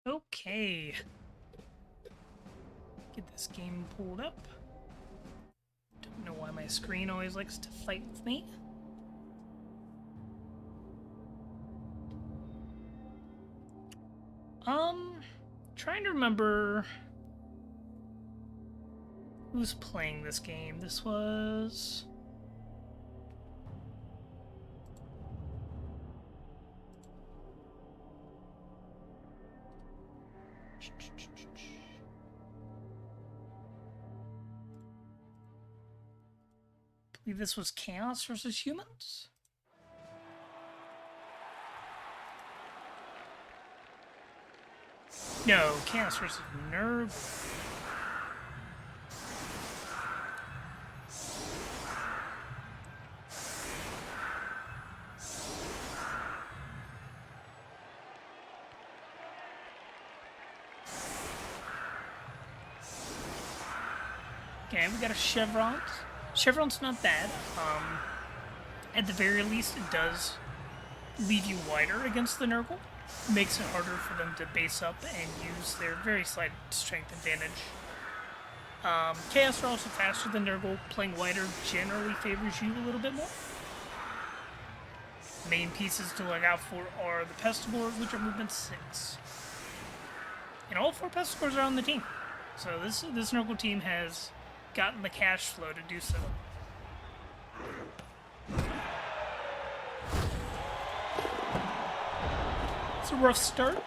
Okay. Get this game pulled up. Don't know why my screen always likes to fight with me. Trying to remember who's playing this game. This was... I believe this was Chaos versus Humans? No, Chaos versus Nerve. Okay, we got a Chevron. Chevron's not bad. At the very least, it does leave you wider against the Nurgle. Makes it harder for them to base up and use their very slight strength advantage. Chaos are also faster than Nurgle. Playing wider generally favors you a little bit more. Main pieces to look out for are the Pestilors, which are movement 6. And all 4 Pestilors are on the team. So this Nurgle team has gotten the cash flow to do so. It's a rough start.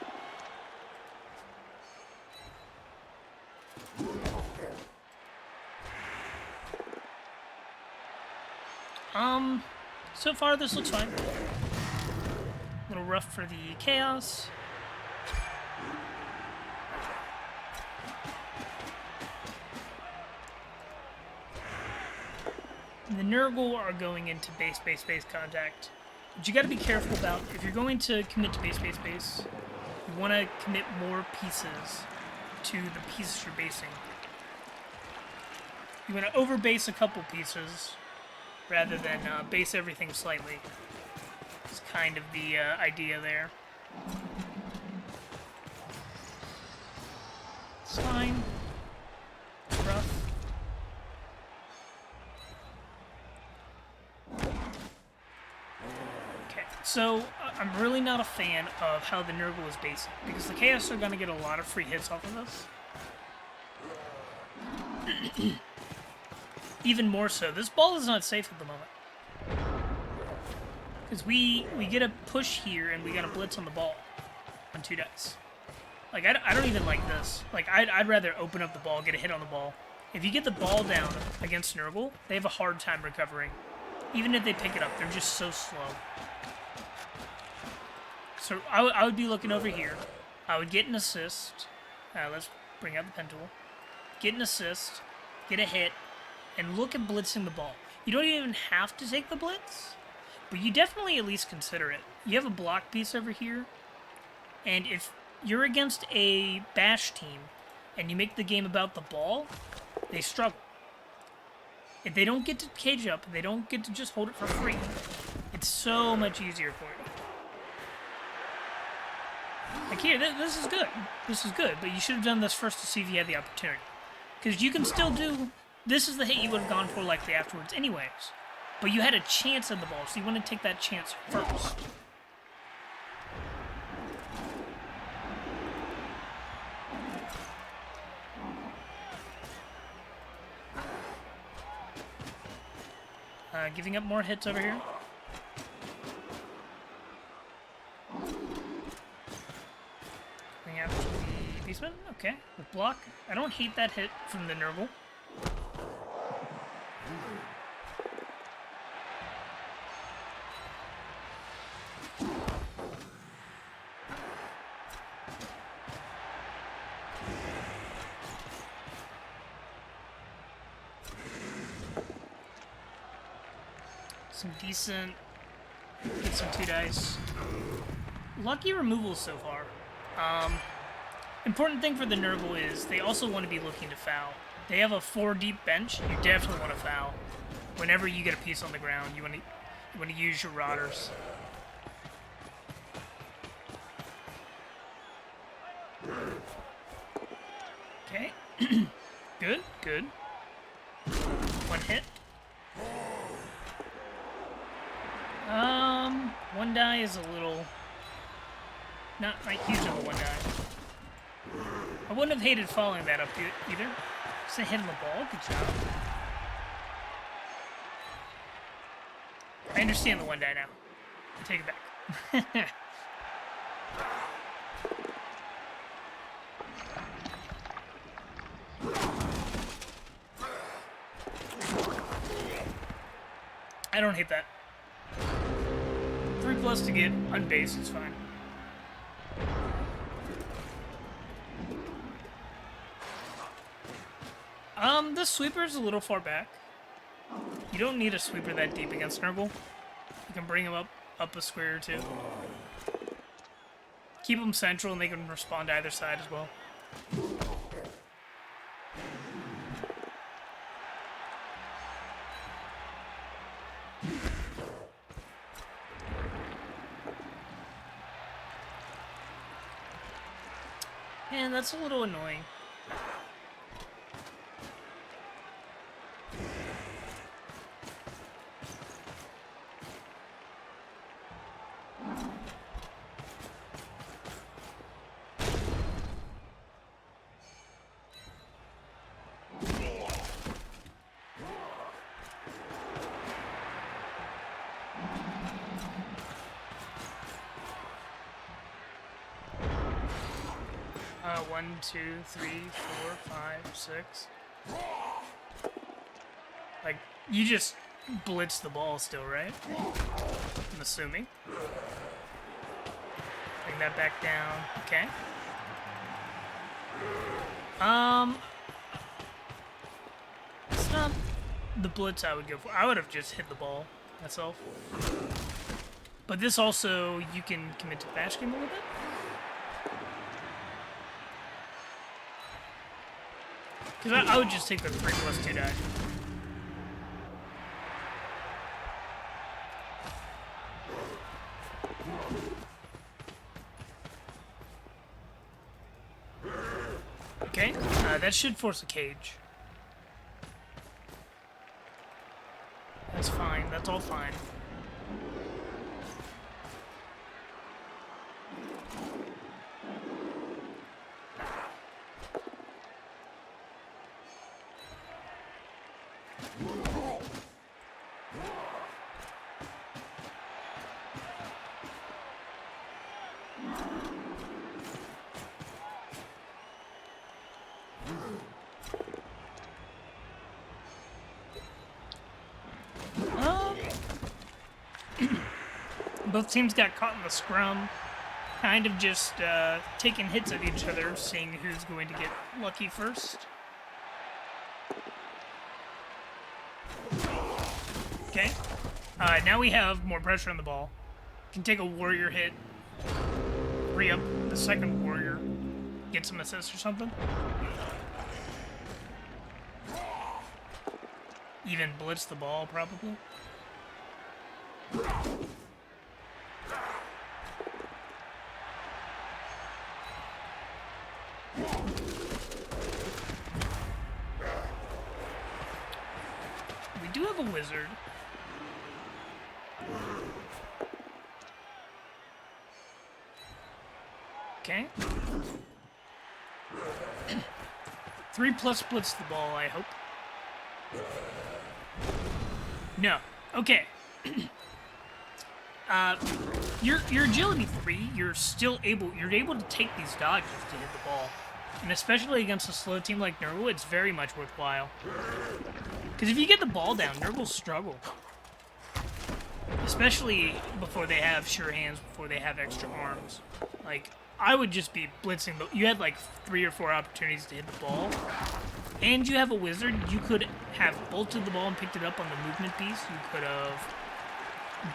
So far this looks fine. A little rough for the Chaos. The Nurgle are going into base contact. But you gotta be careful about, if you're going to commit to base, you want to commit more pieces to the pieces you're basing. You want to overbase a couple pieces, rather than base everything slightly. It's kind of the idea there. It's fine. It's rough. Okay, so I'm really not a fan of how the Nurgle is basing, because the Chaos are going to get a lot of free hits off of this. Even more so, this ball is not safe at the moment. Because we get a push here, and we got a blitz on the ball on 2 dice. Like, I don't even like this. Like, I'd rather open up the ball, get a hit on the ball. If you get the ball down against Nurgle, they have a hard time recovering. Even if they pick it up, they're just so slow. So I would be looking over here. I would get an assist. Let's bring out the pen tool. Get an assist, get a hit, and look at blitzing the ball. You don't even have to take the blitz, but you definitely at least consider it. You have a block piece over here, and if you're against a bash team and you make the game about the ball, they struggle. If they don't get to cage up, they don't get to just hold it for free, it's so much easier for you. Like here, this is good. This is good, but you should have done this first to see if you had the opportunity. Because you can still do... This is the hit you would have gone for likely afterwards anyways. But you had a chance at the ball, so you want to take that chance first. Giving up more hits over here. Going after the Beastman. Okay, with block. I don't hate that hit from the Nurgle. Some decent, get some 2 dice. Lucky removals so far. Important thing for the Nurgle is they also want to be looking to foul. They have a 4 deep bench. You definitely want to foul. Whenever you get a piece on the ground, you want to use your rotters. Okay. Good, good. One hit. One die is a little... not huge of a one die. I wouldn't have hated following that up either. Just hitting the ball. Good job. I understand the one die now. I take it back. I don't hate that. 3+ to get on base is fine. This sweeper is a little far back. You don't need a sweeper that deep against Rebbl. You can bring him up a square or two. Keep him central and they can respond to either side as well. Man, that's a little annoying. One, two, three, 4, 5, 6. Like, you just blitz the ball still, right? I'm assuming. Bring that back down. Okay. It's not the blitz I would go for. I would have just hit the ball myself. But this also, you can commit to the bash game a little bit. Because I would just take the 3+2 die. Okay, that should force a cage. That's fine, that's all fine. Both teams got caught in the scrum, kind of just taking hits at each other, seeing who's going to get lucky first. Okay, now we have more pressure on the ball. Can take a warrior hit, free up the second warrior, get some assists or something. Even blitz the ball, probably. We do have a wizard. Okay. 3+ splits the ball, I hope. No. Okay. Your agility 3, you're able to take these dodges to hit the ball. And especially against a slow team like Rebbl, it's very much worthwhile. Because if you get the ball down, Rebbl struggle. Especially before they have sure hands, before they have extra arms. Like, I would just be blitzing. You had like 3 or 4 opportunities to hit the ball. And you have a wizard. You could have bolted the ball and picked it up on the movement piece. You could have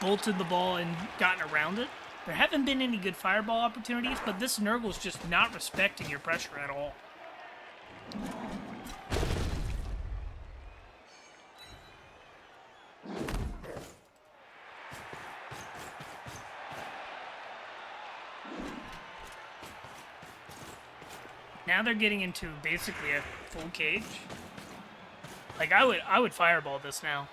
bolted the ball and gotten around it. There haven't been any good fireball opportunities, but this Nurgle's just not respecting your pressure at all. Now they're getting into basically a full cage. Like, I would fireball this now.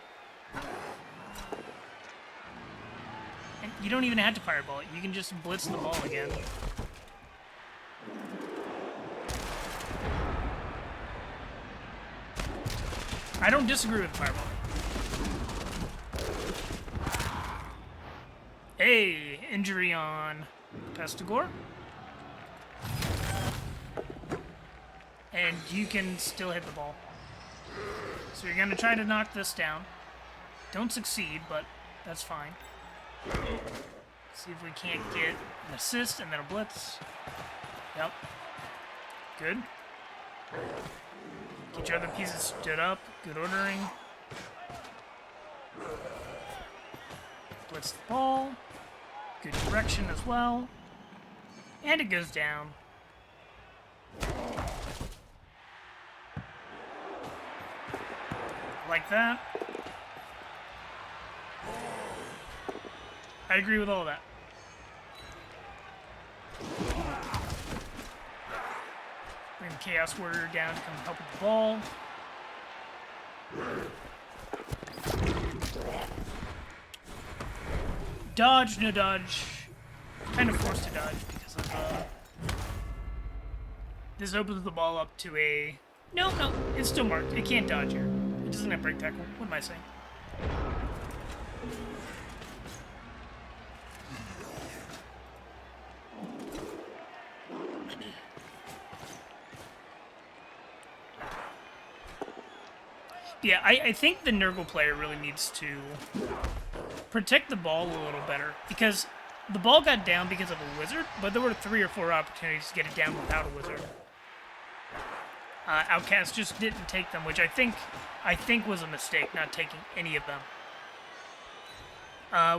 And you don't even have to fireball it. You can just blitz the ball again. I don't disagree with fireball. Hey, injury on Pestigore. And you can still hit the ball. So you're going to try to knock this down. Don't succeed, but that's fine. See if we can't get an assist and then a blitz. Yep. Good. Get your other pieces stood up. Good ordering. Blitz the ball. Good direction as well. And it goes down. Like that. I agree with all that. Bring the Chaos Warrior down to come help with the ball. Dodge, no dodge. Kind of forced to dodge because of this opens the ball up to a... No, it's still marked. It can't dodge here. It doesn't have break tackle. What am I saying? Yeah, I think the Nurgle player really needs to protect the ball a little better, because the ball got down because of a wizard, but there were 3 or 4 opportunities to get it down without a wizard. Outcast just didn't take them, which I think was a mistake, not taking any of them.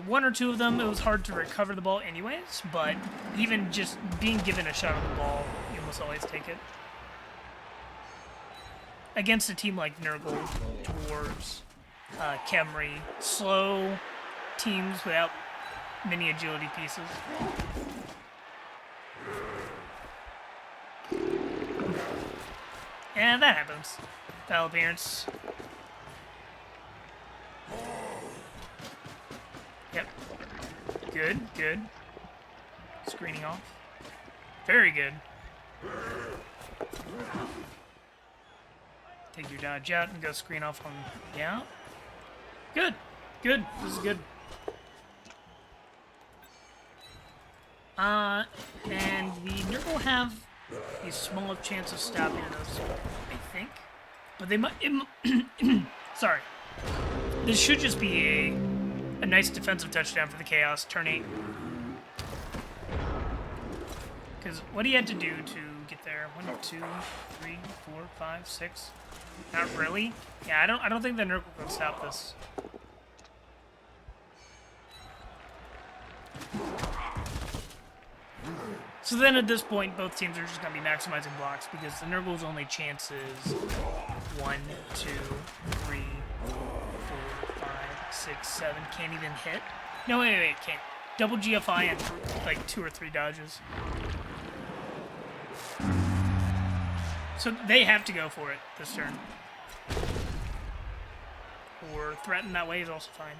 1 or 2 of them, it was hard to recover the ball anyways, but even just being given a shot on the ball, you almost always take it. Against a team like Nurgle, Dwarves, Khemri, slow teams without many agility pieces. And that happens. Foul appearance. Yep. Good. Screening off. Very good. Take your dodge out and go screen off on... Yeah. Good. This is good. And the Nurgle have a small chance of stopping us, I think. But they might... Sorry. This should just be a nice defensive touchdown for the Chaos, turn 8. Because what he had to do to get there... 1, 2, 3, 4, 5, 6... Not really. Yeah, I don't think the Nurgle can stop this. So then at this point, both teams are just going to be maximizing blocks because the Nurgle's only chance is 1, 2, 3, 4, 5, 6, 7. Can't even hit. No, wait, can't. Double GFI and like 2 or 3 dodges. So they have to go for it this turn. Or threaten that way is also fine.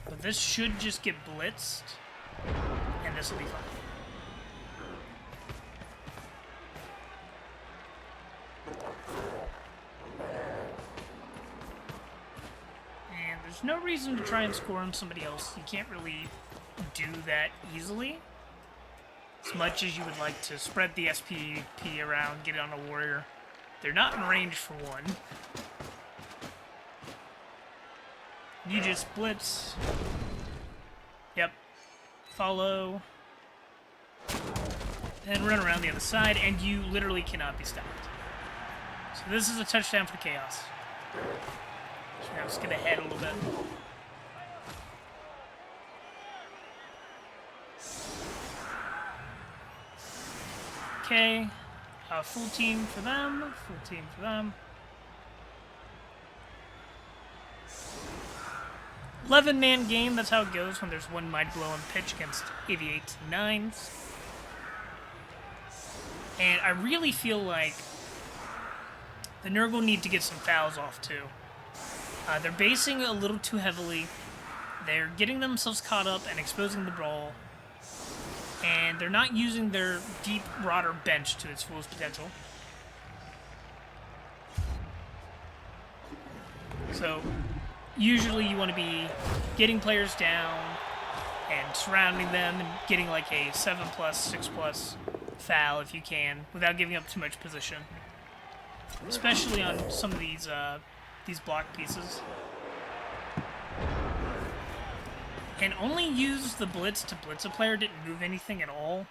But this should just get blitzed, and this will be fine. There's no reason to try and score on somebody else. You can't really do that easily. As much as you would like to spread the SPP around, get it on a warrior. They're not in range for one. You just blitz. Yep. Follow. And run around the other side, and you literally cannot be stopped. So this is a touchdown for Chaos. So now just get ahead a little bit. Okay. Full team for them. Full team for them. 11-man game, that's how it goes when there's one Mighty Blow on pitch against 88 9s. And I really feel like the Nurgle need to get some fouls off, too. They're basing a little too heavily. They're getting themselves caught up and exposing the brawl. And they're not using their deep Rotter bench to its fullest potential. So, usually you want to be getting players down and surrounding them and getting like a 7+, 6+ foul if you can, without giving up too much position. Especially on some of these block pieces. And only use the blitz to blitz a player, didn't move anything at all.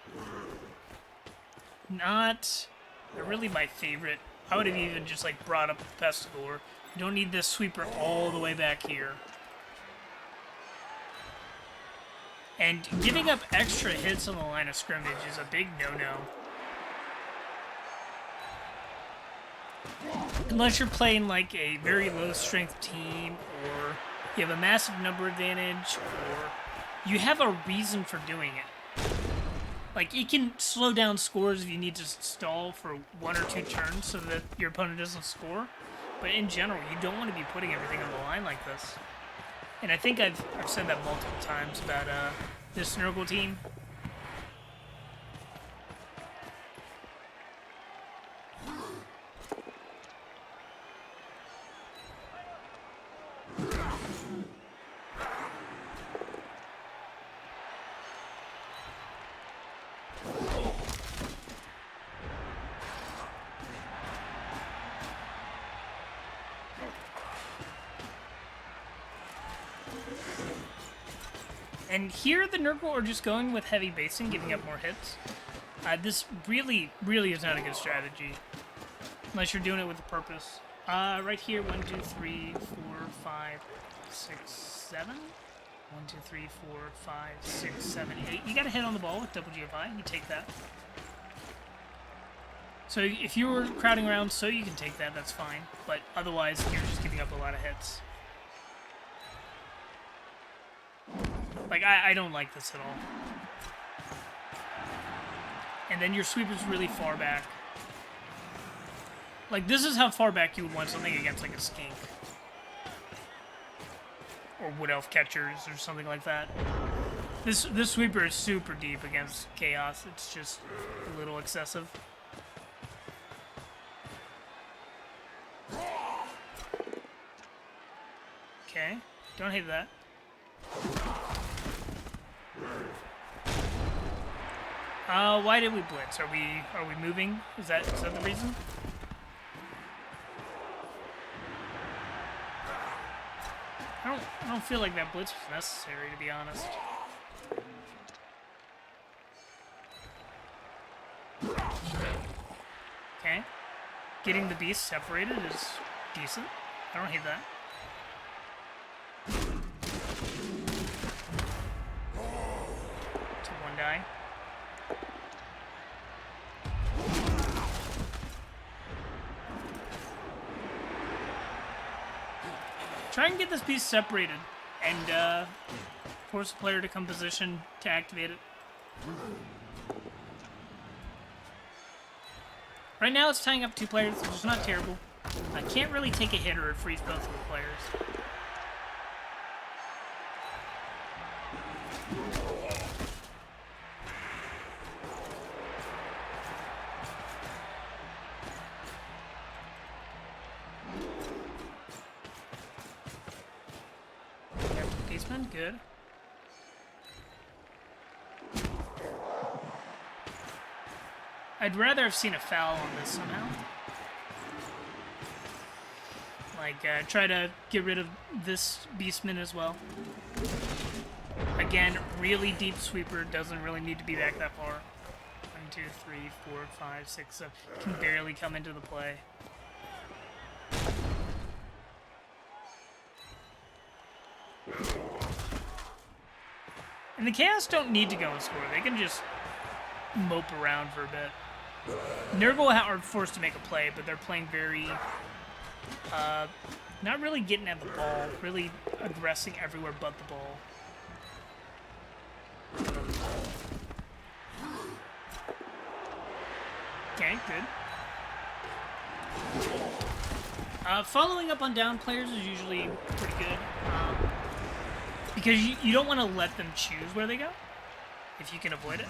Not really my favorite. I would have even just like brought up the Pestigore. You don't need this sweeper all the way back here. And giving up extra hits on the line of scrimmage is a big no-no. Unless you're playing like a very low-strength team, or you have a massive number advantage, or you have a reason for doing it. Like, it can slow down scores if you need to stall for 1 or 2 turns so that your opponent doesn't score. But in general, you don't want to be putting everything on the line like this. And I think I've said that multiple times about this Nurgle team. And here the Nurgle are just going with heavy basing, giving up more hits. This really, really is not a good strategy. Unless you're doing it with a purpose. Right here, 1, 2, 3, 4, 5, 6, 7. 1, 2, 3, 4, 5, 6, 7, 8. You got a hit on the ball with double GFI. You take that. So if you were crowding around so you can take that, that's fine. But otherwise, you're just giving up a lot of hits. Like, I don't like this at all. And then your sweeper's really far back. Like, this is how far back you would want something against, like, a skink. Or wood elf catchers or something like that. This sweeper is super deep against chaos. It's just a little excessive. Okay, don't hate that. Why did we blitz? Are we moving? Is that the reason? I don't feel like that blitz was necessary, to be honest. Okay. Getting the beast separated is decent. I don't hate that. To one die. Try and get this piece separated and force the player to come position to activate it. Right now it's tying up 2 players, which is not terrible. I can't really take a hit or freeze both of the players. Good. I'd rather have seen a foul on this somehow. Like, try to get rid of this Beastman as well. Again, really deep sweeper, doesn't really need to be back that far. 1, 2, 3, 4, 5, 6, 7. Can barely come into the play. And the Chaos don't need to go and score. They can just mope around for a bit. Nurgle are forced to make a play, but they're playing very Not really getting at the ball, really aggressing everywhere but the ball. Okay, good. Following up on down players is usually pretty good. Because you don't want to let them choose where they go, if you can avoid it.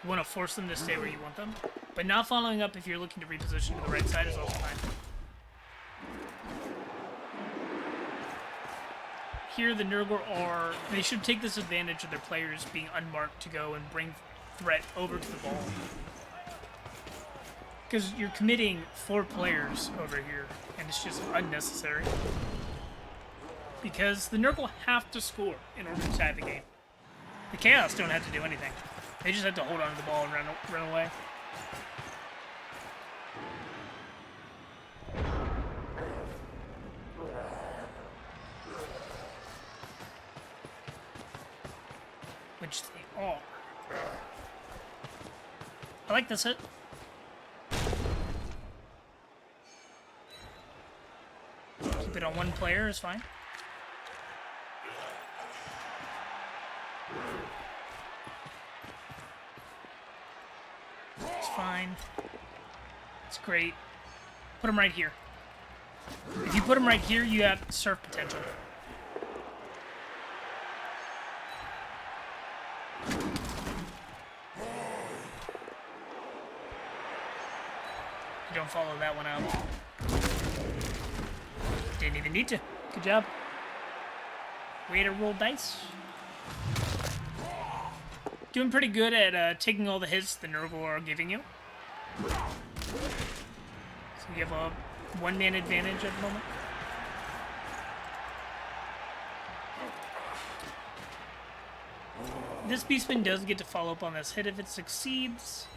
You want to force them to stay where you want them. But not following up if you're looking to reposition to the right side is also fine. Here, the Nurgle they should take this advantage of their players being unmarked to go and bring threat over to the ball. Because you're committing 4 players over here, and it's just unnecessary. Because the Nurgle have to score in order to tie the game. The Chaos don't have to do anything. They just have to hold on to the ball and run away. Which they are. I like this hit. Keep it on one player is fine. It's fine. It's great. Put him right here. If you put him right here, you have surf potential. You don't follow that one out. Didn't even need to. Good job. Way to roll dice. Doing pretty good at taking all the hits the Nurgle are giving you. So you have a one-man advantage at the moment. This Beastman does get to follow up on this hit if it succeeds.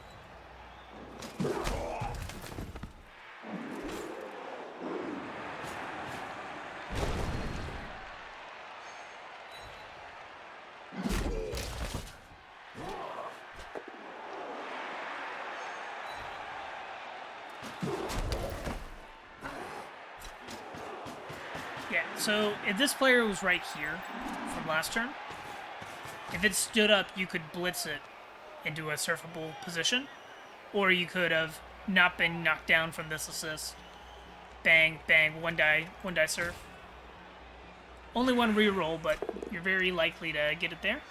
Yeah, so if this player was right here from last turn, if it stood up, you could blitz it into a surfable position, or you could have not been knocked down from this assist. Bang, bang, one die surf. Only one reroll, but you're very likely to get it there.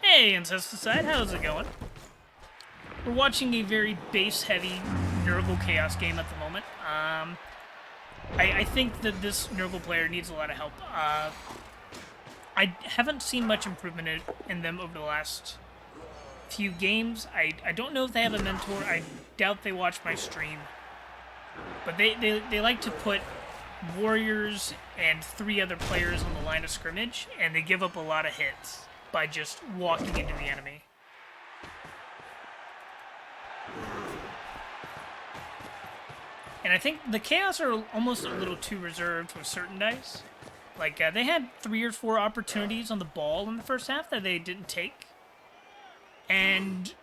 Hey, Incesticide, how's it going? We're watching a very base-heavy Nurgle Chaos game at the moment. I think that this Nurgle player needs a lot of help. I haven't seen much improvement in them over the last few games. I don't know if they have a mentor. I doubt they watch my stream. But they like to put warriors and 3 other players on the line of scrimmage, and they give up a lot of hits by just walking into the enemy. And I think the Chaos are almost a little too reserved with certain dice. Like, they had 3 or 4 opportunities on the ball in the first half that they didn't take. And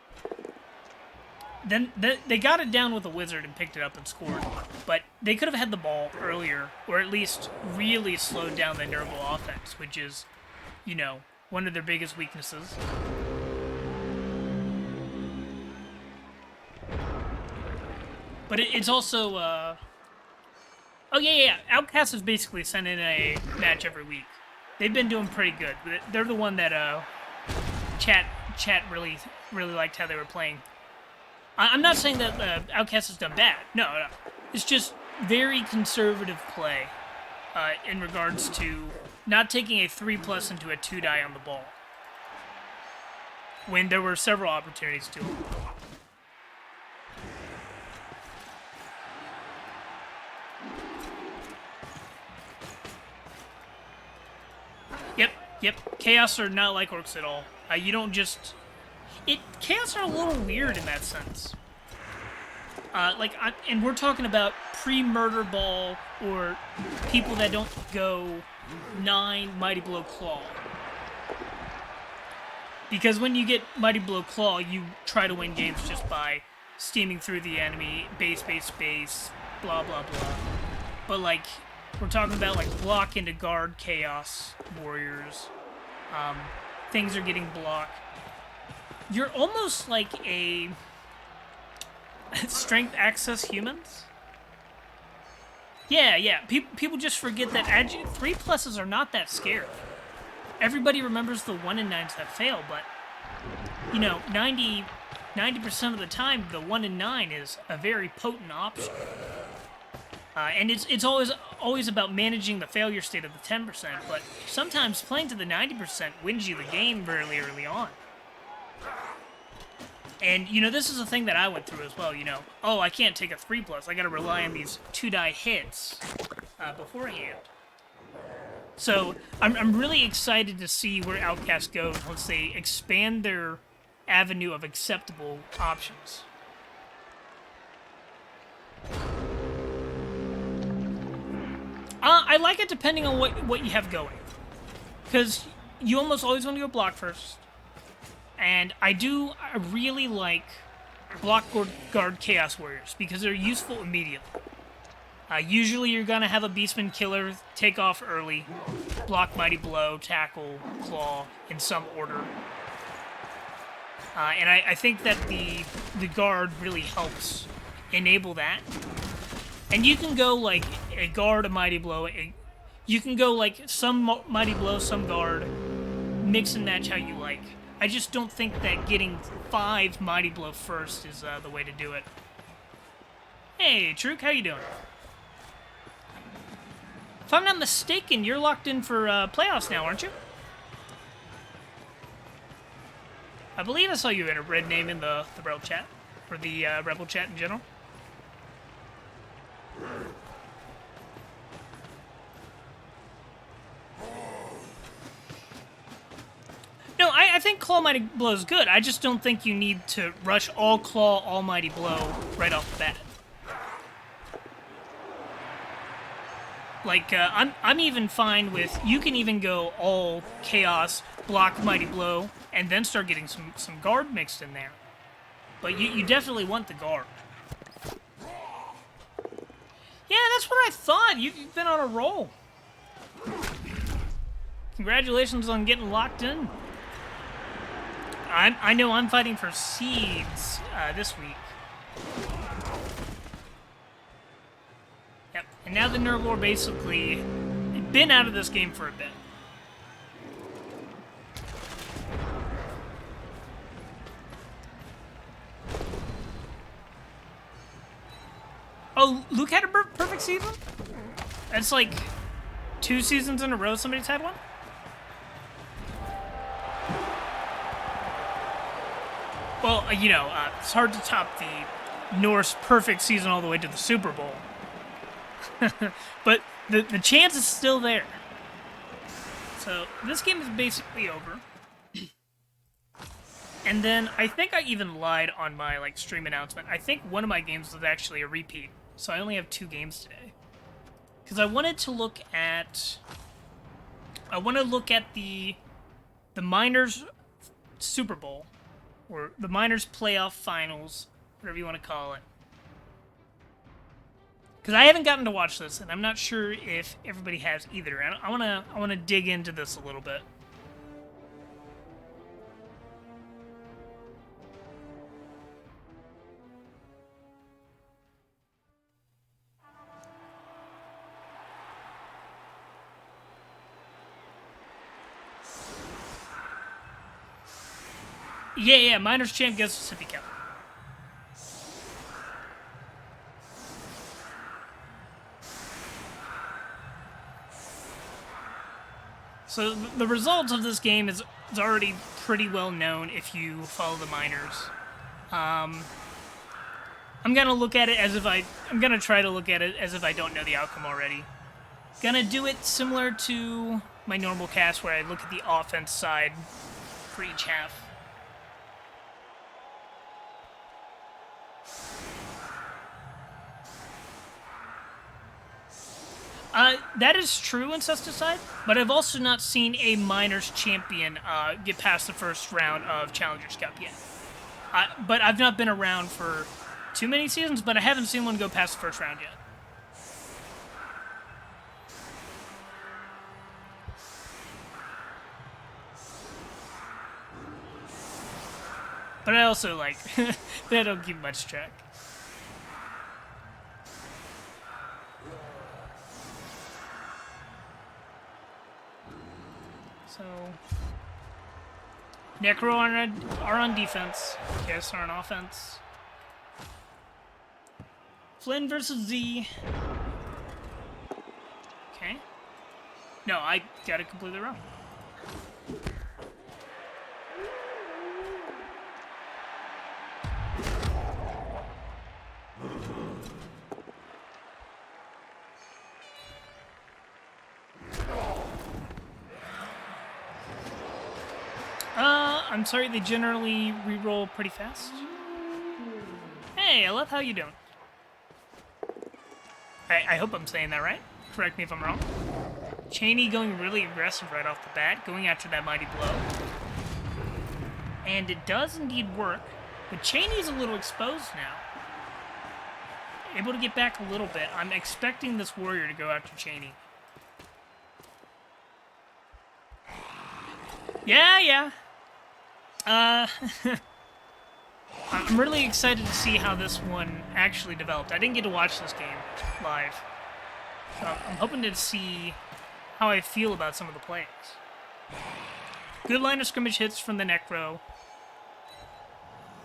then they got it down with a wizard and picked it up and scored. But they could have had the ball earlier, or at least really slowed down the Nurgle offense, which is, you know, one of their biggest weaknesses. But it's also, oh yeah, Outcast is basically sending a match every week. They've been doing pretty good. They're the one that, chat really liked how they were playing. I'm not saying that Outcast has done bad. No. It's just very conservative play, in regards to not taking a 3+ into a 2 die on the ball. When there were several opportunities to. Yep. Chaos are not like Orcs at all. You don't just... Chaos are a little weird in that sense. And we're talking about pre-murder ball or people that don't go 9 Mighty Blow Claw. Because when you get Mighty Blow Claw, you try to win games just by steaming through the enemy, base, blah, blah, blah. But, like, we're talking about like block into guard chaos warriors. Things are getting blocked. You're almost like a strength access humans. Yeah. People just forget that 3+ are not that scary. Everybody remembers the 1 in 9s that fail, but you know, 90% of the time, the 1 in 9 is a very potent option. And it's always about managing the failure state of the 10%, but sometimes playing to the 90% wins you the game very early on. And, you know, this is a thing that I went through as well, you know. Oh, I can't take a 3+. I gotta rely on these 2-die hits beforehand. So, I'm really excited to see where Outcast goes once they expand their avenue of acceptable options. I like it depending on what you have going. Because you almost always want to go block first. And I really like block guard Chaos Warriors because they're useful immediately. Usually you're going to have a Beastman Killer take off early, block Mighty Blow, tackle, claw, in some order. And I think that the guard really helps enable that. And you can go like a guard, a Mighty Blow, you can go like some Mighty Blow, some guard, mix and match how you like. I just don't think that getting 5 Mighty Blow first is the way to do it. Hey, Truk, how you doing? If I'm not mistaken, you're locked in for playoffs now, aren't you? I believe I saw you in a red name in the Rebbl chat, or the Rebbl chat in general. No, I think Claw Mighty Blow is good. I just don't think you need to rush all Claw, all Mighty Blow right off the bat. Like, I'm even fine with, you can even go all Chaos, block Mighty Blow, and then start getting some guard mixed in there. But you definitely want the guard. Yeah, that's what I thought. You've been on a roll. Congratulations on getting locked in. I know I'm fighting for seeds this week. Yep, and now the Nervlord basically been out of this game for a bit. Oh, Luke had a perfect season? That's like 2 seasons in a row somebody's had one? Well, you know, it's hard to top the Norse perfect season all the way to the Super Bowl. But the chance is still there. So this game is basically over. And then I think I even lied on my stream announcement. I think one of my games was actually a repeat. So I only have 2 games today. Because I wanted to look at the Miners Super Bowl. Or the Miners Playoff Finals, whatever you want to call it. Because I haven't gotten to watch this, and I'm not sure if everybody has either. I wanna dig into this a little bit. Yeah, Miners Champ gets Mississippi Cup. So the results of this game is already pretty well known if you follow the Miners. I'm gonna look at it as if I'm gonna try to look at it as if I don't know the outcome already. Gonna do it similar to my normal cast where I look at the offense side for each half. That is true in Cesticide, but I've also not seen a Miners champion get past the first round of Challengers Cup yet. But I've not been around for too many seasons, but I haven't seen one go past the first round yet. But I also, like, I don't keep much track. So, Necro are on defense. Chaos are on offense. Flynn versus Z. Okay. No, I got it completely wrong. I'm sorry, they generally reroll pretty fast. Hey, I love how you doing. I hope I'm saying that right. Correct me if I'm wrong. Cheney going really aggressive right off the bat, going after that mighty blow. And it does indeed work, but Cheney's a little exposed now. Able to get back a little bit. I'm expecting this warrior to go after Cheney. Yeah. I'm really excited to see how this one actually developed. I didn't get to watch this game live. So I'm hoping to see how I feel about some of the plays. Good line of scrimmage hits from the Necro.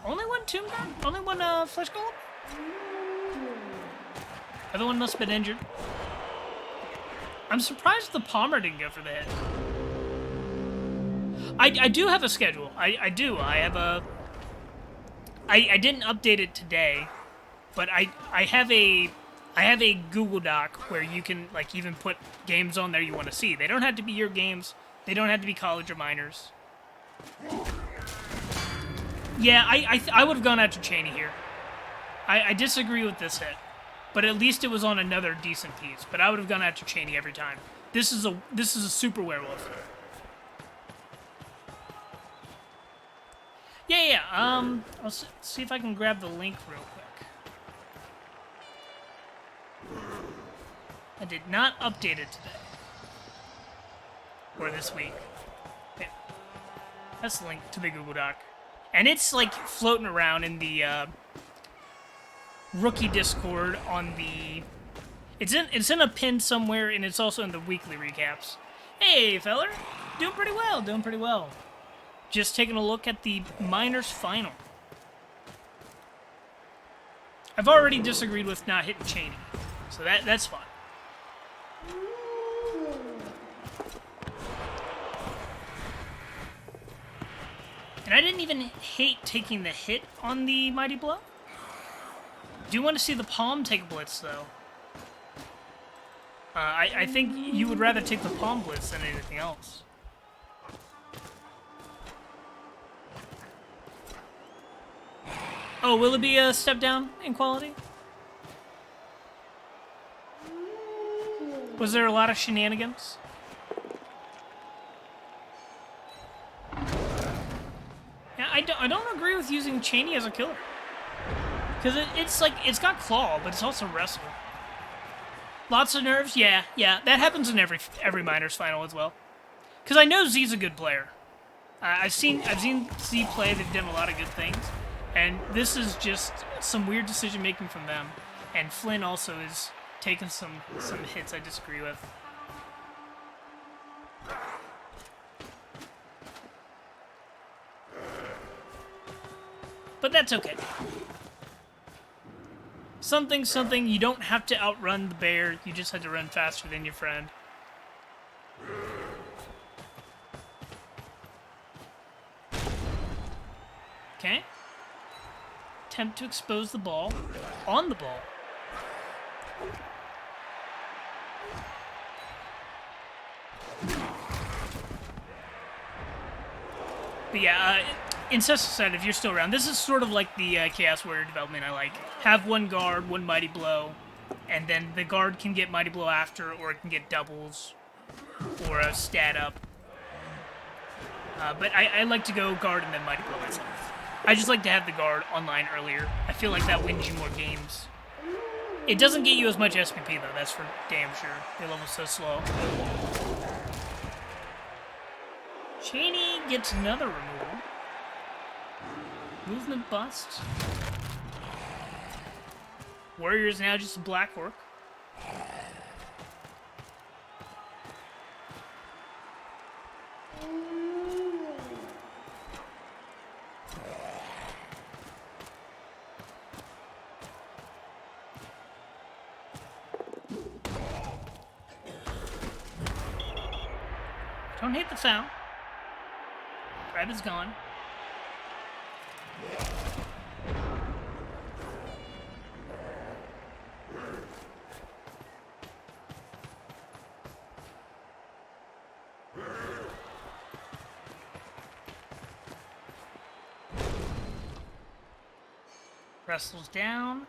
Only one Tomb Guard? Only one Flesh Golem? Other one must have been injured. I'm surprised the Palmer didn't go for the hit. I do have a schedule. I do. I have a... I didn't update it today, but I have a Google Doc where you can like even put games on there you want to see. They don't have to be your games. They don't have to be college or minors. Yeah, I would have gone after Cheney here. I disagree with this hit, but at least it was on another decent piece. But I would have gone after Cheney every time. This is a super werewolf. Yeah. I'll see if I can grab the link real quick. I did not update it today. Or this week. Yeah. That's the link to the Google Doc. And it's like floating around in the rookie Discord on the... It's in a pin somewhere, and it's also in the weekly recaps. Hey, feller! Doing pretty well. Just taking a look at the Minors Final. I've already disagreed with not hitting Cheney, so that's fine. And I didn't even hate taking the hit on the Mighty Blow. Do want to see the Palm take a blitz, though. I think you would rather take the Palm blitz than anything else. Oh, will it be a step down in quality? Was there a lot of shenanigans? Yeah, I don't agree with using Cheney as a killer. Because it's like, it's got claw, but it's also wrestle. Lots of nerves? Yeah. That happens in every Minors Final as well. Because I know Z's a good player. I've seen Z play, they've done a lot of good things. And this is just some weird decision-making from them. And Flynn also is taking some hits I disagree with. But that's okay. Something, you don't have to outrun the bear, you just have to run faster than your friend. Okay. Attempt to expose the ball. On the ball. But yeah, Incesticide, if you're still around, this is sort of like the Chaos Warrior development I like. Have one guard, one Mighty Blow, and then the guard can get Mighty Blow after, or it can get doubles, or a stat up. But I like to go guard and then Mighty Blow myself. I just like to have the guard online earlier. I feel like that wins you more games. It doesn't get you as much SPP though, that's for damn sure. Your level's so slow. Cheney gets another removal. Movement bust. Warrior's now just a black orc. Don't hit the foul. Grab is gone. Wrestles down.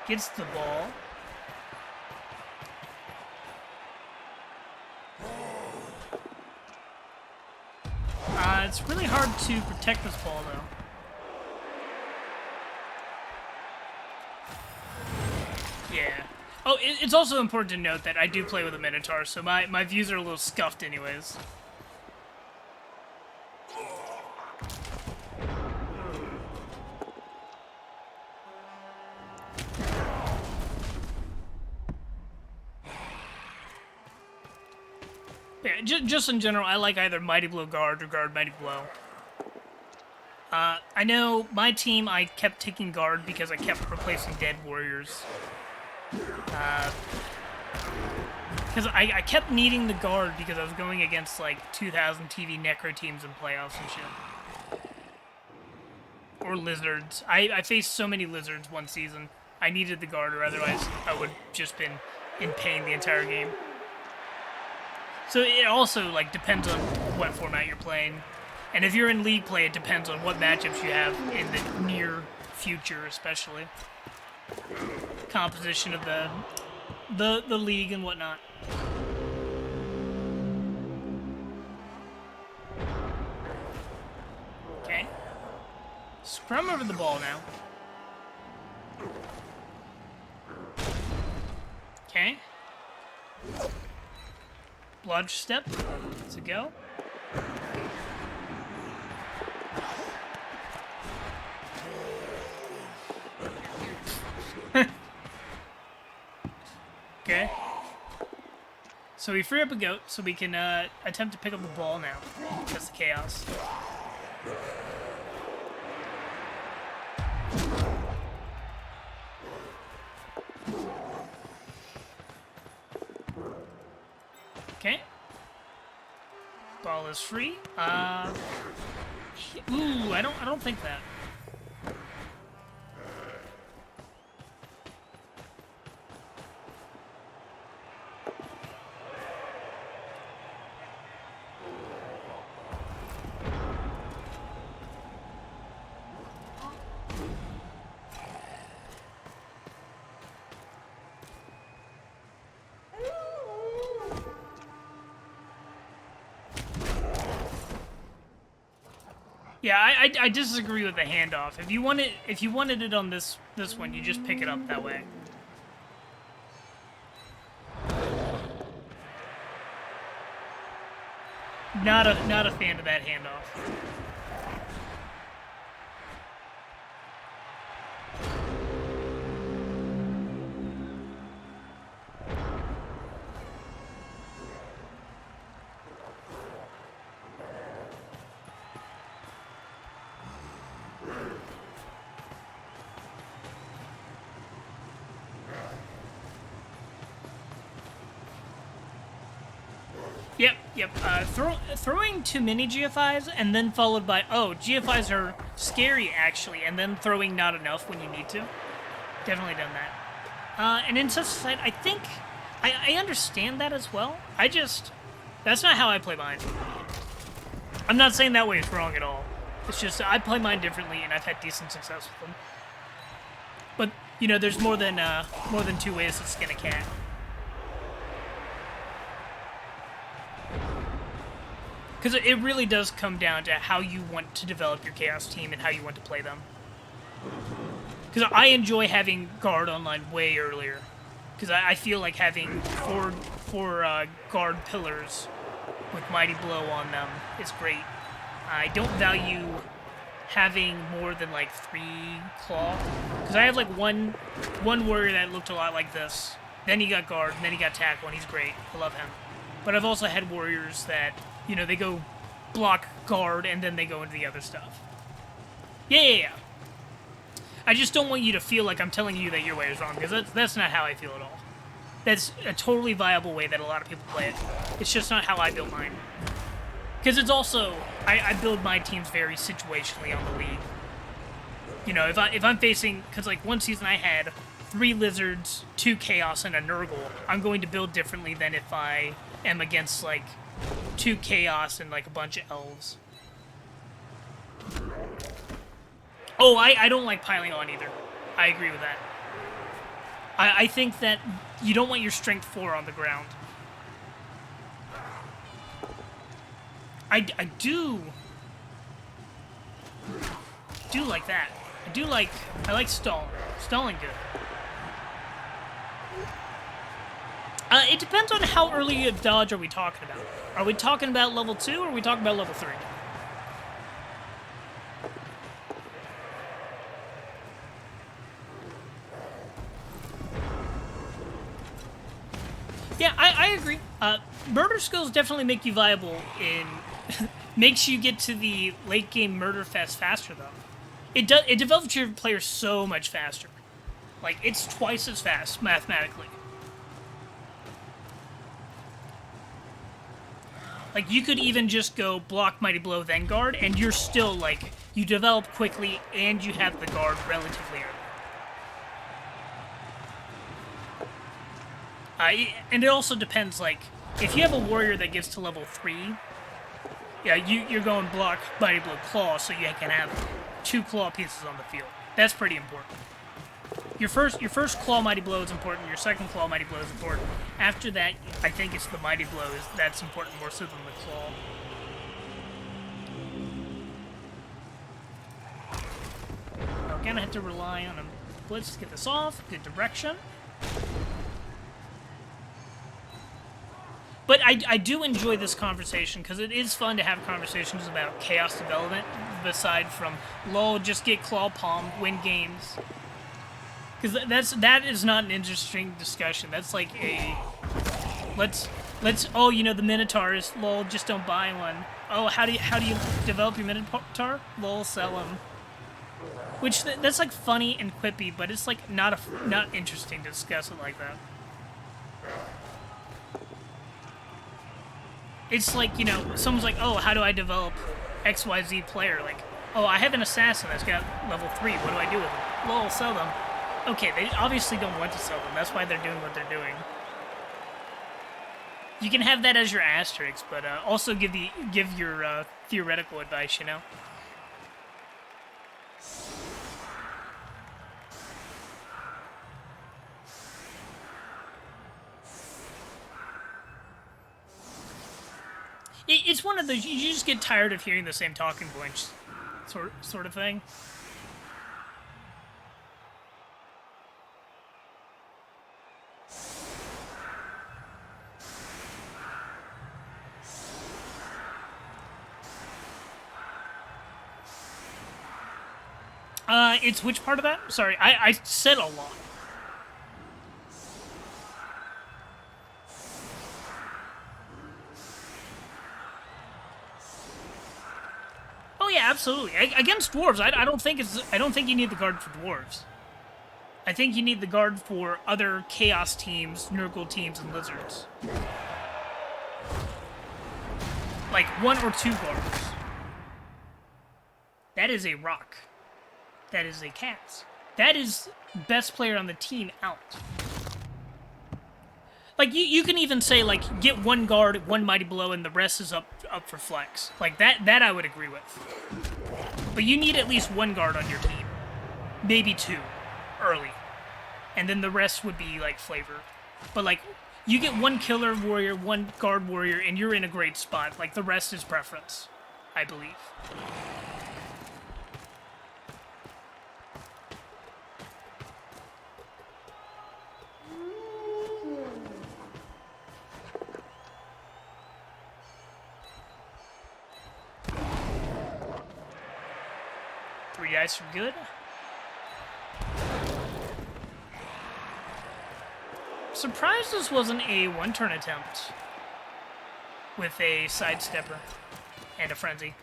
Gets the ball. It's really hard to protect this ball, though. Yeah. Oh, it's also important to note that I do play with a Minotaur, so my views are a little scuffed anyways. Yeah, just in general, I like either Mighty Blow Guard or Guard Mighty Blow. I know my team, I kept taking Guard because I kept replacing dead warriors. Because I kept needing the Guard because I was going against like 2,000 TV Necro teams in playoffs and shit. Or Lizards. I faced so many Lizards one season. I needed the Guard, or otherwise I would just been in pain the entire game. So it also, like, depends on what format you're playing. And if you're in league play, it depends on what matchups you have in the near future, especially. Composition of the league and whatnot. Okay. Scrum over the ball now. Okay. Bludge step to go. Okay. So we free up a goat so we can attempt to pick up the ball now. That's the chaos. Okay. Ball is free. Ooh, I don't think that. Yeah, I disagree with the handoff. If you wanted it on this one, you just pick it up that way. Not a fan of that handoff. Yep. Throwing too many GFIs and then followed by, oh, GFIs are scary, actually, and then throwing not enough when you need to. Definitely done that. And in such a site, I think, I understand that as well. That's not how I play mine. I'm not saying that way is wrong at all. It's just, I play mine differently, and I've had decent success with them. But, you know, there's more than two ways to skin a cat. Because it really does come down to how you want to develop your Chaos team and how you want to play them. Because I enjoy having Guard online way earlier. Because I feel like having four Guard pillars with Mighty Blow on them is great. I don't value having more than like 3 claw, because I have like one warrior that looked a lot like this. Then he got guard, and then he got tackle, and he's great. I love him. But I've also had warriors that, you know, they go block, guard, and then they go into the other stuff. Yeah. I just don't want you to feel like I'm telling you that your way is wrong, because that's not how I feel at all. That's a totally viable way that a lot of people play it. It's just not how I build mine. Because it's also, I build my teams very situationally on the league. You know, if I'm facing, because like one season I had 3 lizards, 2 chaos, and a Nurgle, I'm going to build differently than if I am against like 2 chaos and like a bunch of elves. Oh, I don't like piling on either. I agree with that. I think that you don't want your strength 4 on the ground. I do like that. I like stalling. Stalling good. It depends on how early a dodge are we talking about. Are we talking about level 2 or are we talking about level 3? Yeah, I agree. Murder skills definitely make you viable in... makes you get to the late game murder fest faster, though. It develops your player so much faster. Like, it's twice as fast, mathematically. Like, you could even just go block Mighty Blow, then guard, and you're still, like, you develop quickly, and you have the guard relatively early. And it also depends, like, if you have a warrior that gets to level 3, yeah, you're going block, Mighty Blow, claw, so you can have 2 claw pieces on the field. That's pretty important. Your first claw Mighty Blow is important, your second claw Mighty Blow is important. After that, I think it's the Mighty Blow that's important more so than the claw. We're gonna have to rely on a blitz to get this off. Good direction. But I do enjoy this conversation, because it is fun to have conversations about chaos development, beside from, lol, just get claw palm, win games. Because that is not an interesting discussion. That's like a, let's, oh, you know, the Minotaurs, lol, just don't buy one. Oh, how do you develop your Minotaur? Lol, sell him. Which, that's like funny and quippy, but it's like not interesting to discuss it like that. It's like, you know, someone's like, oh, how do I develop XYZ player? Like, oh, I have an assassin that's got level 3. What do I do with them? Lol, sell them. Okay, they obviously don't want to sell them. That's why they're doing what they're doing. You can have that as your asterisk, but also give your theoretical advice, you know? It's one of those, you just get tired of hearing the same talking points, sort of thing. It's which part of that? Sorry, I said a lot. Oh yeah, absolutely. Against dwarves, I don't think you need the guard for dwarves. I think you need the guard for other chaos teams, Nurgle teams, and lizards. Like 1 or 2 guards. That is a rock. That is a cat. That is best player on the team out. Like, you can even say, like, get 1 guard, 1 Mighty Blow, and the rest is up for flex. Like, that I would agree with. But you need at least 1 guard on your team. Maybe 2. Early. And then the rest would be, like, flavor. But, like, you get 1 killer warrior, 1 guard warrior, and you're in a great spot. Like, the rest is preference, I believe. 3 dice are good. Surprised this wasn't a 1-turn attempt with a sidestepper and a frenzy.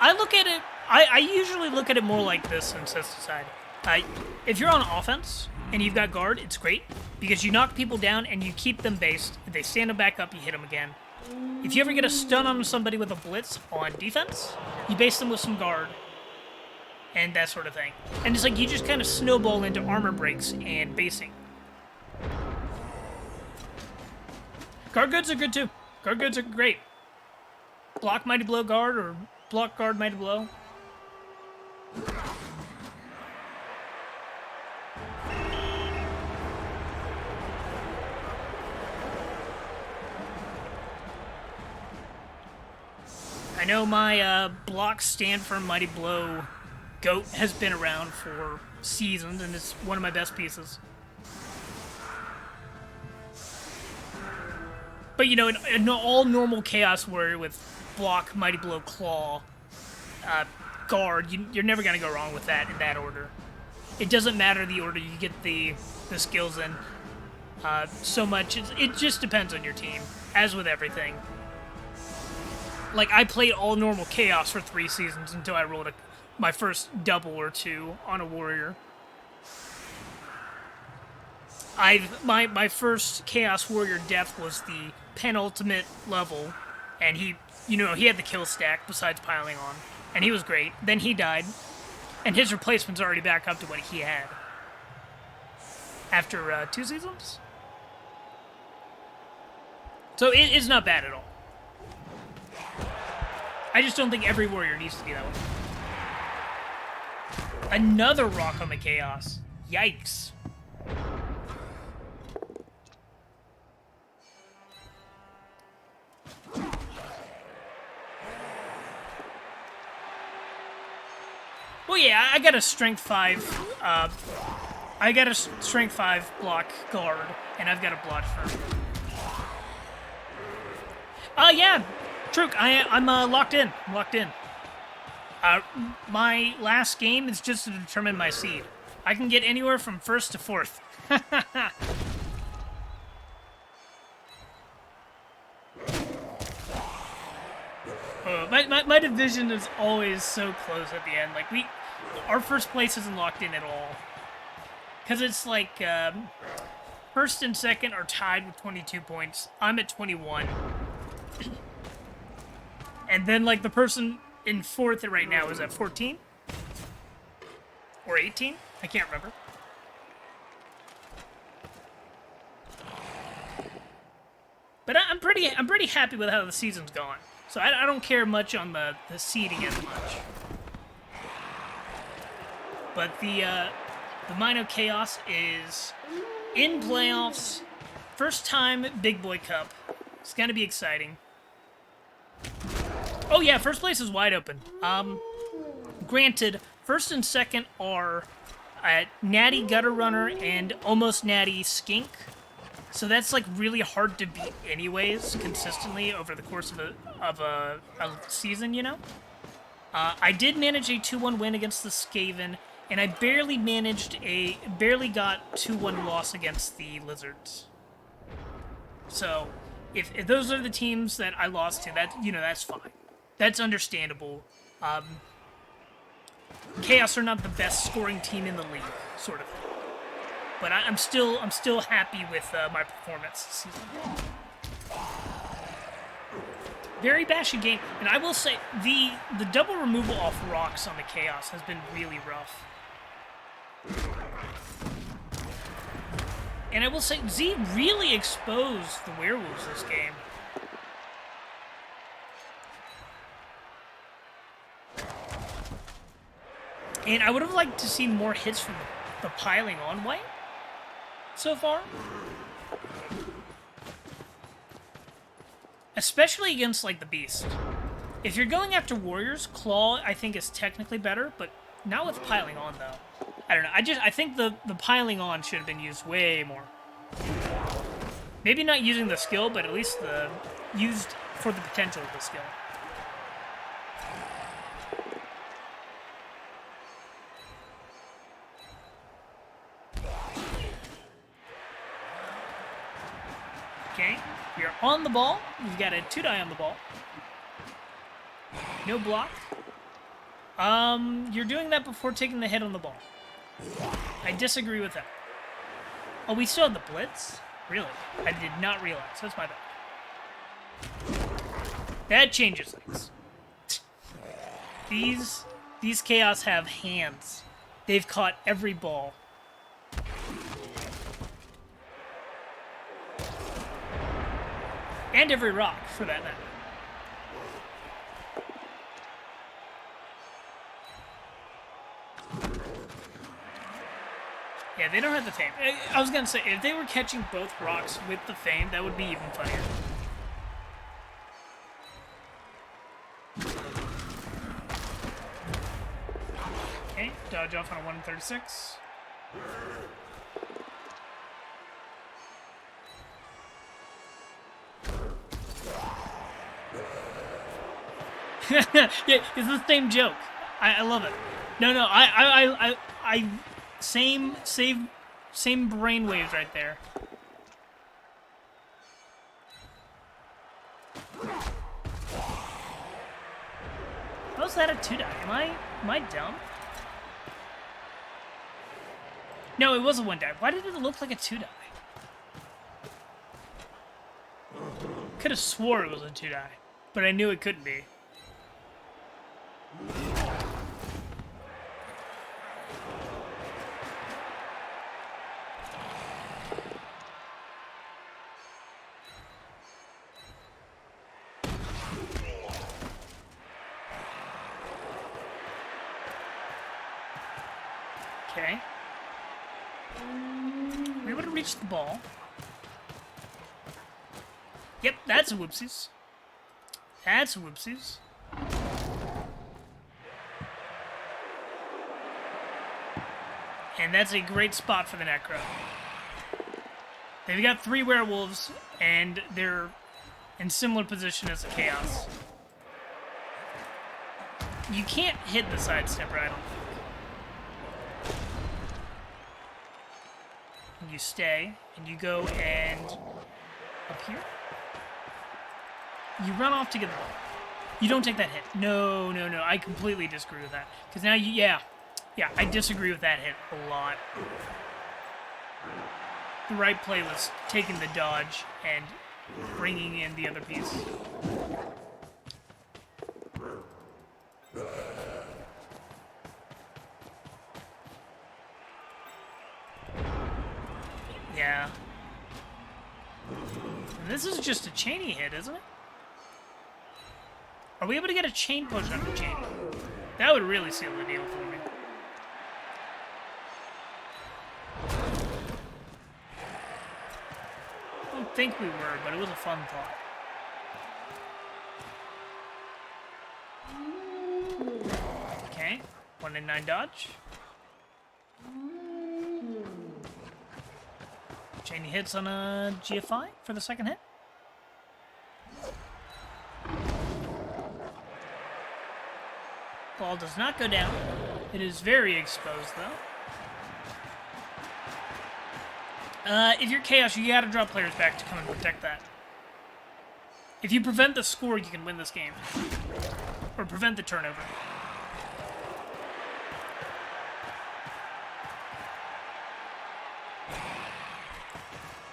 I look at it, I usually look at it more like this in Cesticide. If you're on offense and you've got guard, it's great because you knock people down and you keep them based. If they stand them back up, you hit them again. If you ever get a stun on somebody with a blitz on defense, you base them with some guard and that sort of thing. And it's like you just kind of snowball into armor breaks and basing. Guard goods are good too. Guard goods are great. Block Mighty Blow guard or block guard Mighty Blow. I know my block stand for Mighty Blow goat has been around for seasons and it's one of my best pieces. But you know, an all normal Chaos Warrior with block, Mighty Blow, claw, guard, you're never going to go wrong with that in that order. It doesn't matter the order you get the skills in so much. It just depends on your team, as with everything. Like, I played all normal Chaos for 3 seasons until I rolled my first double or 2 on a Warrior. My first Chaos Warrior death was the penultimate level, and he had the kill stack besides piling on, and he was great. Then he died, and his replacement's already back up to what he had after 2 seasons. So it's not bad at all. I just don't think every warrior needs to be that way. Another rock on the Chaos. Yikes. Well, yeah, I got a Strength 5. I got a Strength 5 block guard, and I've got a block firm. Yeah, Truk, I'm locked in. I'm locked in. My last game is just to determine my seed. I can get anywhere from 1st to 4th. My division is always so close at the end. Like, our first place isn't locked in at all. Because it's like, 1st and 2nd are tied with 22 points. I'm at 21. And then, like, the person in 4th right now is at 14? Or 18? I can't remember. But I'm pretty happy with how the season's gone. So I don't care much on the seeding as much. But the Mino Chaos is in playoffs. First time Big Boy Cup. It's gonna be exciting. Oh yeah, first place is wide open. Granted, 1st and 2nd are Natty Gutter Runner and Almost Natty Skink. So that's like really hard to beat anyways, consistently over the course of a season, you know? I did manage a 2-1 win against the Skaven, and I barely got 2-1 loss against the Lizards. So, if those are the teams that I lost to, that's fine. That's understandable. Chaos are not the best scoring team in the league, sort of thing. But I'm still happy with my performance this season. Very bashy game, and I will say the double removal off rocks on the Chaos has been really rough. And I will say Z really exposed the werewolves this game. And I would have liked to see more hits from the piling on white so far. Especially against, like, the Beast. If you're going after Warriors, Claw, I think, is technically better, but not with piling on, though. I don't know. I think the piling on should have been used way more. Maybe not using the skill, but at least used for the potential of the skill. Okay, you're on the ball. You've got a 2-die on the ball. No block. You're doing that before taking the hit on the ball. I disagree with that. Oh, we still have the blitz? Really? I did not realize. That's my bad. That changes things. These Chaos have hands. They've caught every ball. And every rock, for that matter. Yeah, they don't have the fame. I was gonna say, if they were catching both rocks with the fame, that would be even funnier. Okay, dodge off on a 136. Yeah, it's the same joke. I love it. No, I same brainwaves right there. How's that a 2-die? Am I dumb? No, it was a 1-die. Why did it look like a 2-die? Could have swore it was a 2-die, but I knew it couldn't be. Okay. We would have reached the ball. Yep, that's a whoopsies. That's a whoopsies. And that's a great spot for the Necro. They've got 3 werewolves, and they're in similar position as the Chaos. You can't hit the sidestepper, I don't think. And you stay, and you go and up here. You run off to get the ball. You don't take that hit. No, I completely disagree with that. Because now you, yeah, I disagree with that hit a lot. The right play was taking the dodge and bringing in the other piece. Yeah. This is just a chainy hit, isn't it? Are we able to get a chain push on the chain? That would really seal the deal for me. I don't think we were, but it was a fun thought. Okay, 1 in 9 dodge. Chainy hits on a GFI for the second hit. Ball does not go down. It is very exposed, though. If you're Chaos, you gotta drop players back to come and protect that. If you prevent the score, you can win this game. Or prevent the turnover.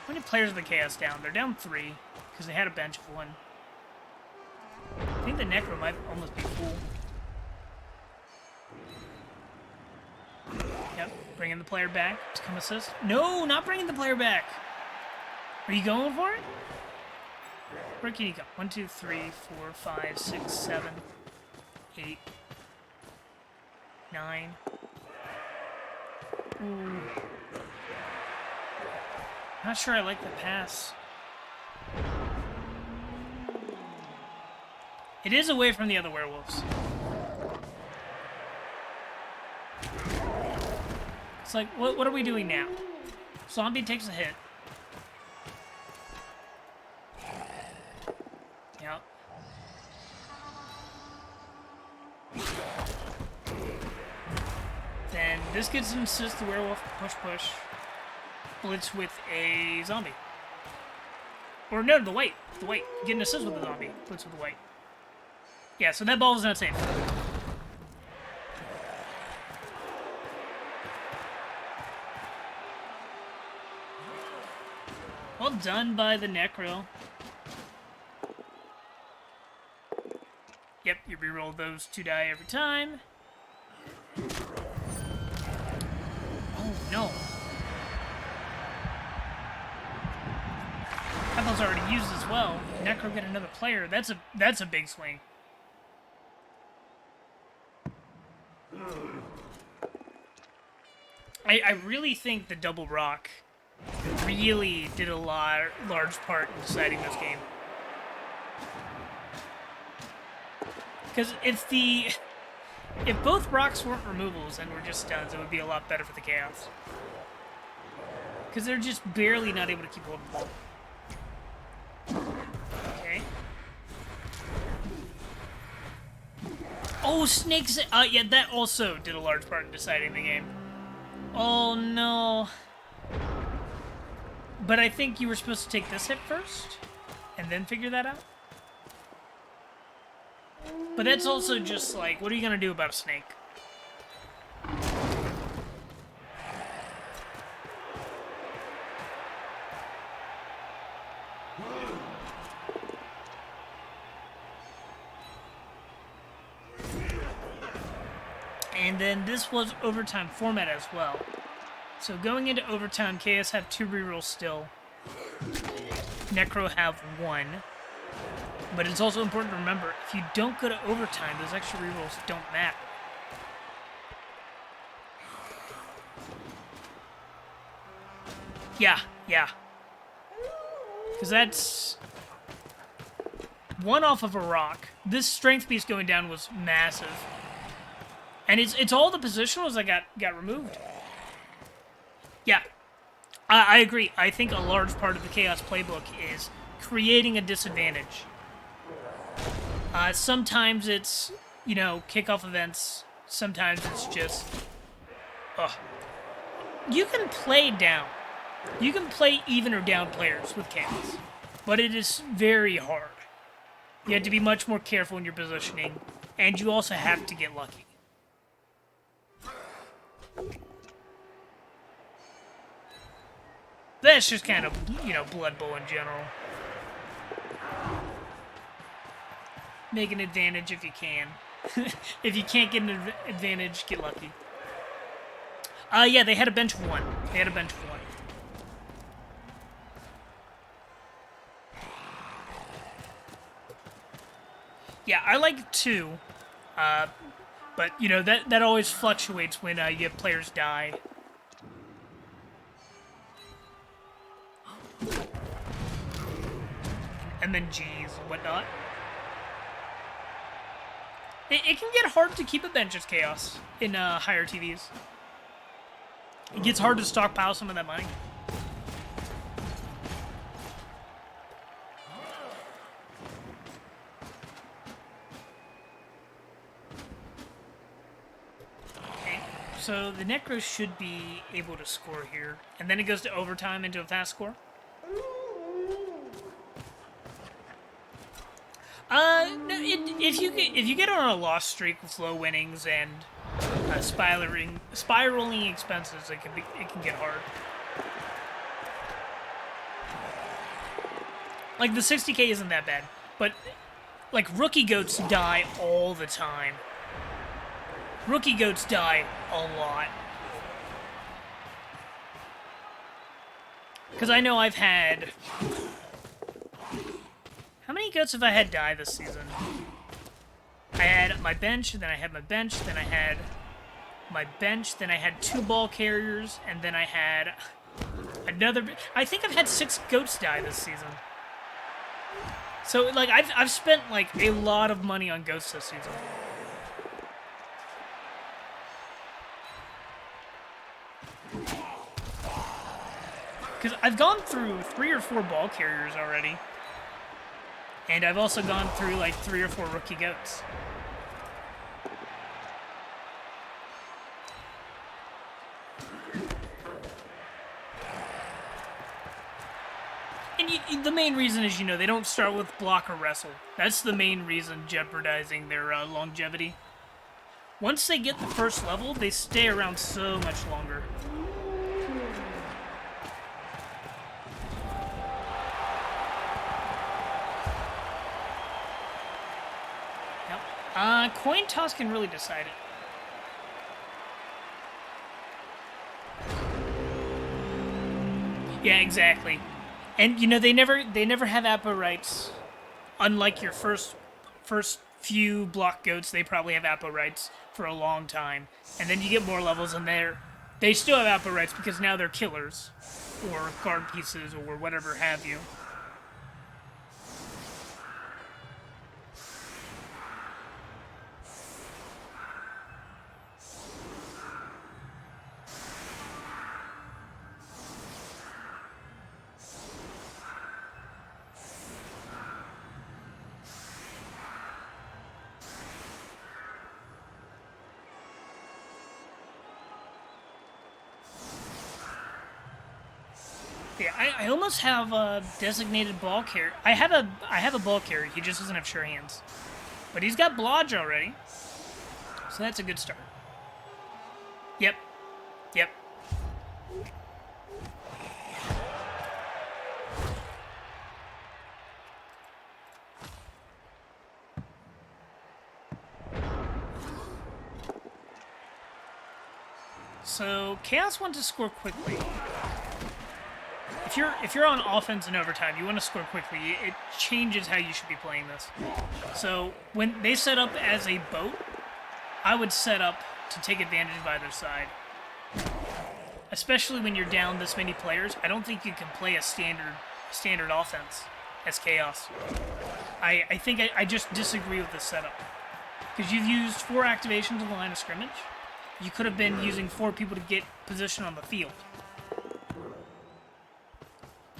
How many players are the Chaos down? They're down 3, because they had a bench of 1. I think the Necro might almost be full. Yep, bringing the player back to come assist. No, not bringing the player back. Are you going for it? Where can you go? 1, 2, 3, 4, 5, 6, 7, 8, 9. Ooh. Not sure I like the pass. It is away from the other werewolves. It's like, what are we doing now? Zombie takes a hit. Yep. Then this gets an assist, the werewolf, push. Blitz with a zombie. Or no, the white. Get an assist with the zombie. Blitz with the white. Yeah, so that ball was not safe. Well done by the Necro. Yep, you reroll those 2 die every time. Oh, no. That ball's already used as well. Necro get another player. That's a big swing. I really think the double rock really did a large part in deciding this game. Because if both rocks weren't removals and were just stuns, it would be a lot better for the Chaos. Because they're just barely not able to keep hold of the ball. Okay. Oh, snakes! Yeah, that also did a large part in deciding the game. Oh, no. But I think you were supposed to take this hit first, and then figure that out. But that's also just like, what are you gonna do about a snake? And then this was overtime format as well. So going into overtime, KS have 2 rerolls still. Necro have 1. But it's also important to remember, if you don't go to overtime, those extra rerolls don't matter. Yeah. Because that's 1 off of a rock. This strength piece going down was massive. And it's all the positionals that got removed. Yeah, I agree. I think a large part of the Chaos playbook is creating a disadvantage. Sometimes it's, kickoff events. Sometimes it's just... You can play down. You can play even or down players with Chaos. But it is very hard. You have to be much more careful in your positioning. And you also have to get lucky. That's just kind of, Blood Bowl in general. Make an advantage if you can. If you can't get an advantage, get lucky. Yeah, they had a bench of 1. Yeah, I like 2. But, that always fluctuates when you have players die. And then G's and whatnot. It can get hard to keep a bench as Chaos in higher TVs. It gets hard to stockpile some of that money. Okay, so the Necros should be able to score here. And then it goes to overtime into a fast score. No, if you get on a loss streak with low winnings and spiraling expenses, it can get hard. Like the 60K isn't that bad, but like rookie goats die all the time. Rookie goats die a lot. Because I know I've had... How many goats have I had die this season? I had my bench, then I had my bench, then I had my bench, then I had 2 ball carriers, and then I had another... I think I've had 6 goats die this season. So, like, I've spent, like, a lot of money on goats this season. Because I've gone through 3 or 4 ball carriers already. And I've also gone through like 3 or 4 rookie goats. And the main reason is, they don't start with block or wrestle. That's the main reason jeopardizing their longevity. Once they get the first level, they stay around so much longer. Yep. Coin toss can really decide it. Yeah, exactly. And they never have Appa rights. Unlike your first few block goats, they probably have Appa rights for a long time. And then you get more levels and they still have Appa rights because now they're killers or guard pieces or whatever have you. Yeah, I almost have a designated ball carrier. I have a ball carrier. He just doesn't have sure hands, but he's got blodge already, so that's a good start. Yep. So Chaos wants to score quickly. If you're on offense in overtime, you want to score quickly. It changes how you should be playing this. So when they set up as a boat, I would set up to take advantage of either side. Especially when you're down this many players, I don't think you can play a standard offense as Chaos. I think I just disagree with this setup. Because you've used 4 activations in the line of scrimmage. You could have been using 4 people to get position on the field.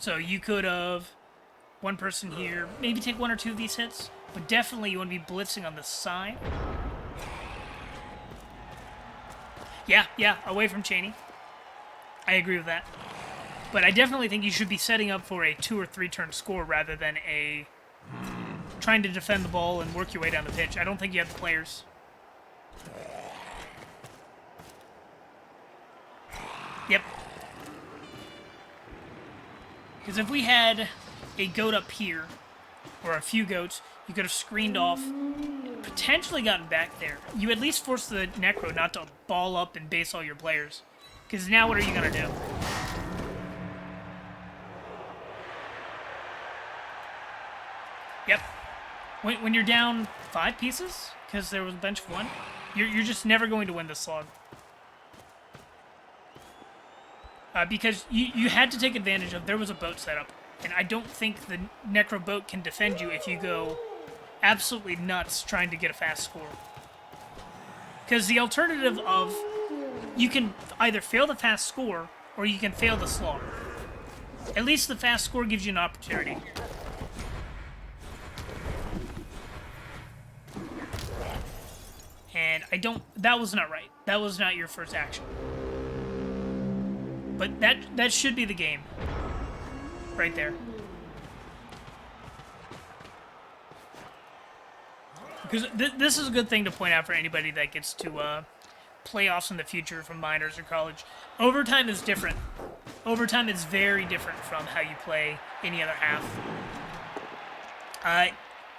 So you could have 1 person here, maybe take 1 or 2 of these hits, but definitely you want to be blitzing on the side. Yeah, away from Cheney. I agree with that. But I definitely think you should be setting up for a 2 or 3 turn score rather than trying to defend the ball and work your way down the pitch. I don't think you have the players. Yep. Because if we had a goat up here, or a few goats, you could have screened off, potentially gotten back there. You at least force the Necro not to ball up and base all your players. Because now what are you going to do? Yep. When you're down 5 pieces, because there was a bench of 1, you're just never going to win this slog. Because you had to take advantage of, there was a boat setup, and I don't think the Necro boat can defend you if you go absolutely nuts trying to get a fast score. Because the alternative of, you can either fail the fast score, or you can fail the slog. At least the fast score gives you an opportunity. And that was not right. That was not your first action. But that should be the game. Right there. Because this is a good thing to point out for anybody that gets to playoffs in the future from minors or college. Overtime is different. Overtime is very different from how you play any other half.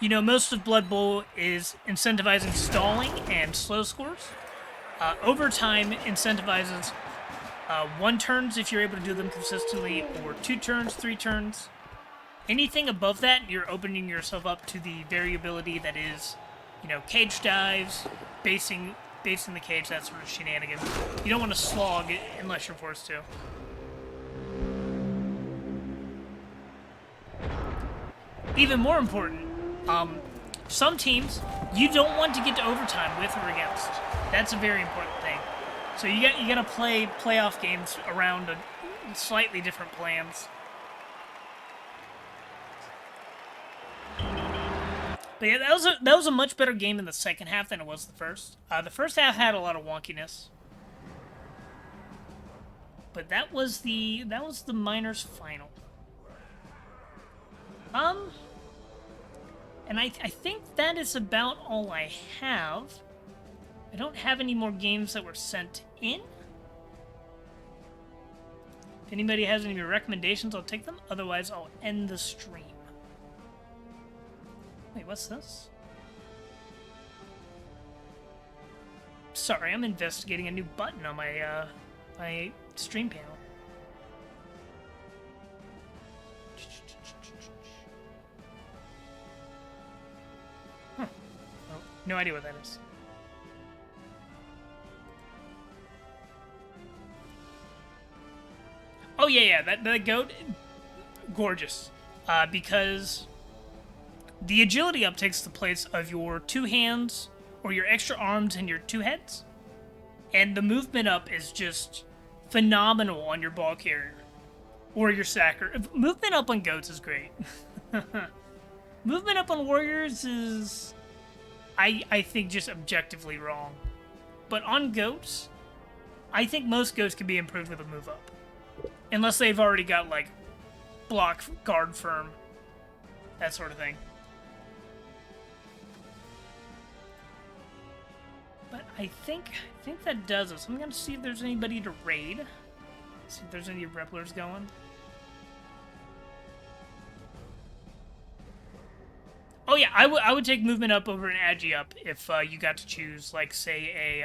Most of Blood Bowl is incentivizing stalling and slow scores. Overtime incentivizes 1 turns if you're able to do them consistently, or 2 turns, 3 turns. Anything above that, you're opening yourself up to the variability that is, cage dives, basing the cage, that sort of shenanigans. You don't want to slog it unless you're forced to. Even more important, some teams, you don't want to get to overtime with or against. That's a very important thing. So you gotta play playoff games around slightly different plans. But yeah, that was a much better game in the second half than it was the first. The first half had a lot of wonkiness. But that was the minors final. And I think that is about all I have. I don't have any more games that were sent in. If anybody has any recommendations, I'll take them. Otherwise, I'll end the stream. Wait, what's this? Sorry, I'm investigating a new button on my my stream panel. Huh. Oh, no idea what that is. Oh yeah, that goat, gorgeous, because the agility up takes the place of your 2 hands or your extra arms and your 2 heads, and the movement up is just phenomenal on your ball carrier or your sacker. Movement up on goats is great. Movement up on warriors is, I think, just objectively wrong, but on goats, I think most goats can be improved with a move up. Unless they've already got, like, block, guard firm, that sort of thing. But I think that does it. So I'm going to see if there's anybody to raid. See if there's any Rebblers going. Oh yeah, I would take movement up over an agi up if you got to choose, like, say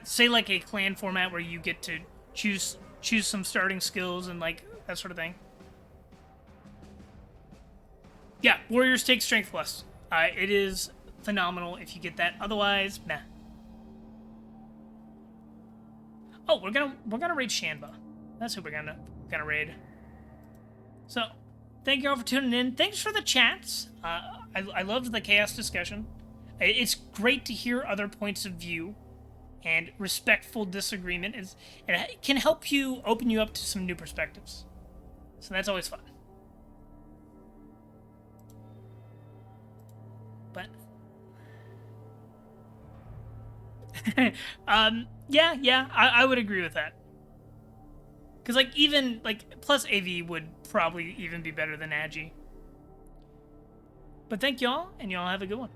say like a clan format where you get to choose some starting skills and like that sort of thing. Yeah, warriors take strength plus. It is phenomenal if you get that. Otherwise, nah. Oh, we're gonna raid Shanba. That's who we're gonna raid. So, thank you all for tuning in. Thanks for the chats. I loved the chaos discussion. It's great to hear other points of view. And respectful disagreement it can help you open you up to some new perspectives. So that's always fun. But yeah, I would agree with that. Because like even like plus AV would probably even be better than agi. But thank y'all, and y'all have a good one.